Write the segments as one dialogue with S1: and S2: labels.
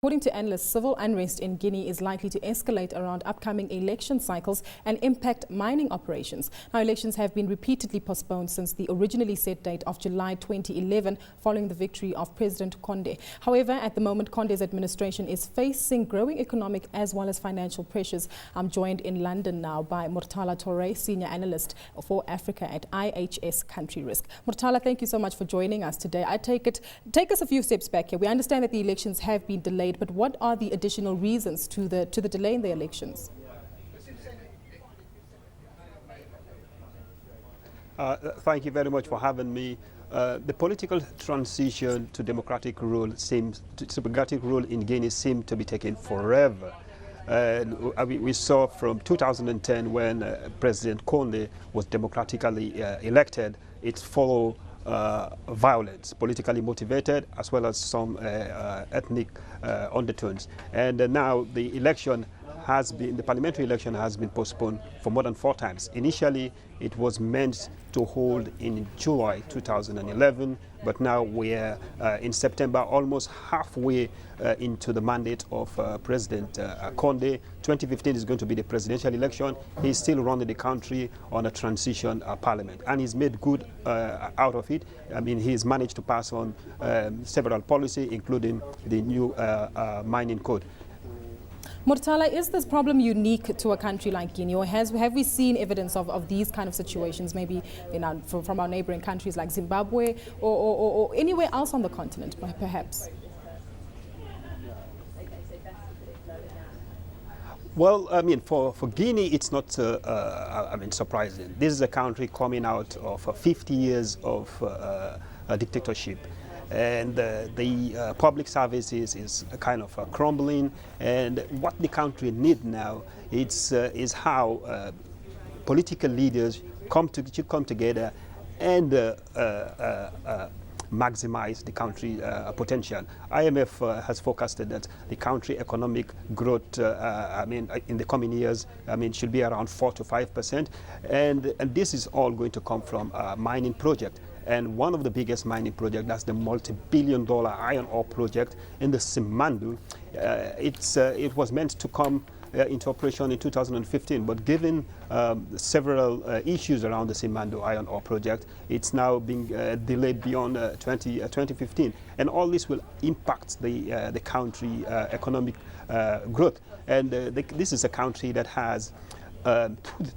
S1: According to analysts, civil unrest in Guinea is likely to escalate around upcoming election cycles and impact mining operations. Now, elections have been repeatedly postponed since the originally set date of July 2011 following the victory of President Conde. However, at the moment, Conde's administration is facing growing economic as well as financial pressures. I'm joined in London now by Murtala Toure, Senior Analyst for Africa at IHS Country Risk. Murtala, thank you so much for joining us today. I take us a few steps back here. We understand that the elections have been delayed, but what are the additional reasons to the delay in the elections?
S2: Thank you very much for having me. The political transition to democratic rule in Guinea seemed to be taking forever. We saw from 2010 when President Conde was democratically elected, it followed violence, politically motivated, as well as some ethnic undertones. And now the parliamentary election has been postponed for more than 4 times. Initially, it was meant to hold in July 2011, but now we're in September, almost halfway into the mandate of President Conde. 2015 is going to be the presidential election. He's still running the country on a transition parliament, and he's made good out of it. I mean, he's managed to pass on several policies, including the new mining code.
S1: Murtala, is this problem unique to a country like Guinea, or have we seen evidence of these kind of situations, maybe from our neighboring countries like Zimbabwe or anywhere else on the continent, perhaps?
S2: Well, I mean, for Guinea, it's not surprising. This is a country coming out of 50 years of dictatorship. And the public services is kind of crumbling, and what the country needs now is how political leaders should come together and maximize the country potential. IMF has forecasted that the country economic growth, in the coming years, should be around 4 to 5%, and this is all going to come from a mining project. And one of the biggest mining projects, that's the multi-billion-dollar iron ore project in the Simandou. It was meant to come into operation in 2015, but given several issues around the Simandou iron ore project, it's now being delayed beyond 2015. And all this will impact the country economic growth. And this is a country that has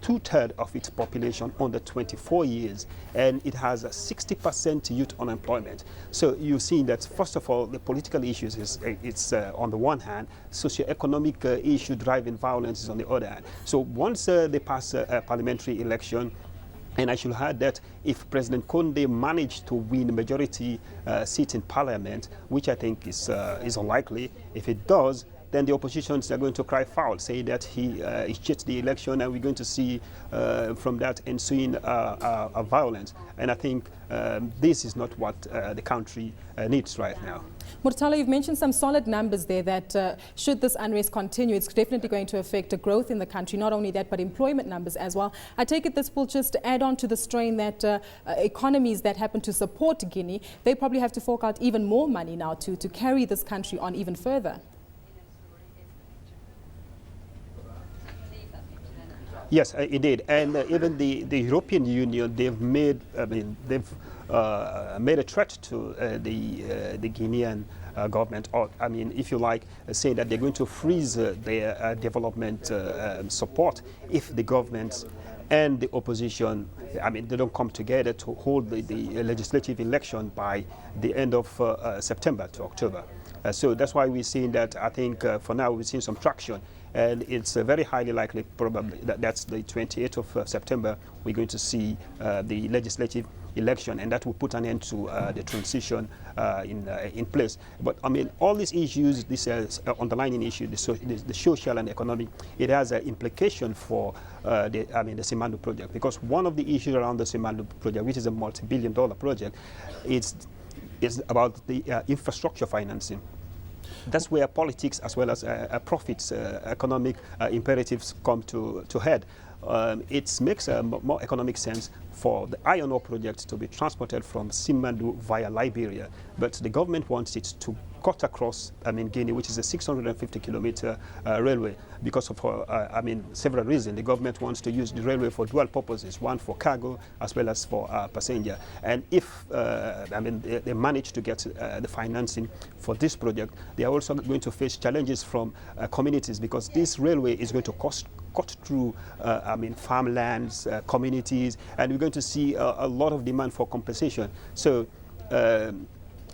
S2: two-thirds of its population under 24 years, and it has a 60% youth unemployment. So you've seen that, first of all, the political issues it's on the one hand, socio-economic issue driving violence is on the other hand. So once they pass a parliamentary election, and I should add that if President Conde managed to win a majority seat in parliament, which I think is unlikely, if it does, then the oppositions are going to cry foul, say that he cheated the election, and we're going to see from that ensuing violence. And I think this is not what the country needs right now.
S1: Murtala, you've mentioned some solid numbers there that should this unrest continue, it's definitely going to affect the growth in the country. Not only that, but employment numbers as well. I take it this will just add on to the strain that economies that happen to support Guinea, they probably have to fork out even more money now to carry this country on even further.
S2: Yes, it did, and even the European Union, they've made a threat to the Guinean government, or if you like, saying that they're going to freeze their development support if the government and the opposition, they don't come together to hold the legislative election by the end of September to October. So that's why we're seeing that. I think for now we've seen some traction. And it's very highly likely, probably, that's the 28th of September, we're going to see the legislative election, and that will put an end to the transition in place. But all these issues, this underlying issue, the social and economic, it has an implication for the Simandou project, because one of the issues around the Simandou project, which is a multi-billion-dollar project, is about the infrastructure financing. That's where politics as well as profits, economic imperatives come to head. It makes more economic sense for the iron ore project to be transported from Simandou via Liberia, but the government wants it to cut across, Guinea, which is a 650-kilometer railway, because of, several reasons. The government wants to use the railway for dual purposes, one for cargo as well as for passenger. And if, they manage to get the financing for this project, they are also going to face challenges from communities, because this railway is going to cut through, farmlands, communities, and we're going to see a lot of demand for compensation.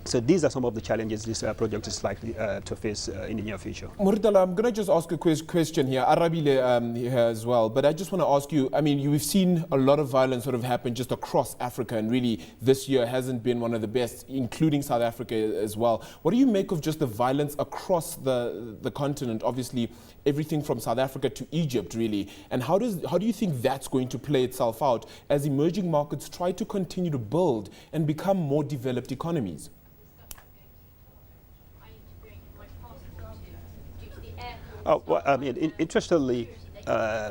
S2: So these are some of the challenges this project is likely to face in the near future.
S3: Murtala, I'm going to just ask a question here. Arabile here as well, but I just want to ask you, we've seen a lot of violence sort of happen just across Africa, and really this year hasn't been one of the best, including South Africa as well. What do you make of just the violence across the continent? Obviously, everything from South Africa to Egypt, really. And how do you think that's going to play itself out as emerging markets try to continue to build and become more developed economies?
S2: Interestingly,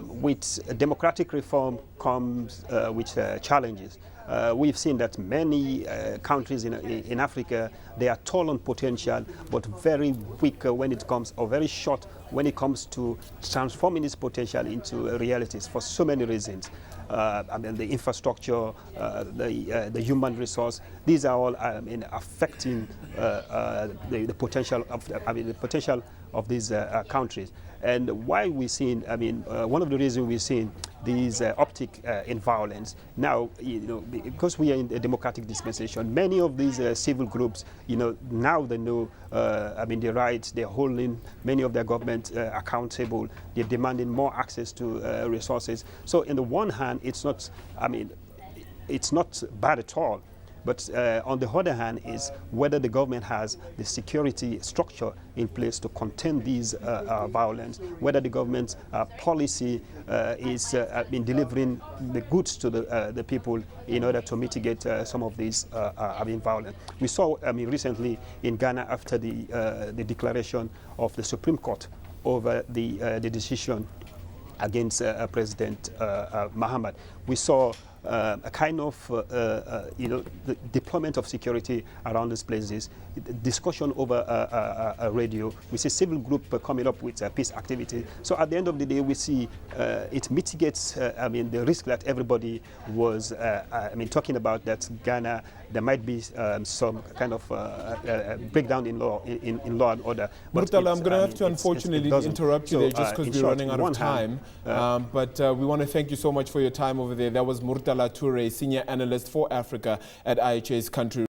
S2: with democratic reform comes with challenges. We've seen that many countries in Africa, they are tall on potential, but very weak when it comes, or very short when it comes to transforming this potential into realities for so many reasons. The infrastructure, the human resource, these are all affecting the potential of these countries. And why we're seeing, one of the reasons we're seeing these uptick in violence now, because we are in a democratic dispensation, many of these civil groups, now they know, the rights, they're holding many of their government accountable, they're demanding more access to resources. So in the one hand, it's not bad at all. But on the other hand is whether the government has the security structure in place to contain these violence, whether the government's policy is delivering the goods to the people in order to mitigate some of these violence. We saw recently in Ghana, after the declaration of the Supreme Court over the decision against President Mahama, we saw a kind of the deployment of security around these places, discussion over a radio. We see civil group coming up with peace activity. So at the end of the day, we see it mitigates the risk that everybody was talking about, that Ghana, there might be some kind of breakdown in law and order.
S3: Murtala, I'm going to have to unfortunately interrupt you there just because we're running out of time. But we want to thank you so much for your time over there. That was Murtala Toure, Senior Analyst for Africa at IHA's Country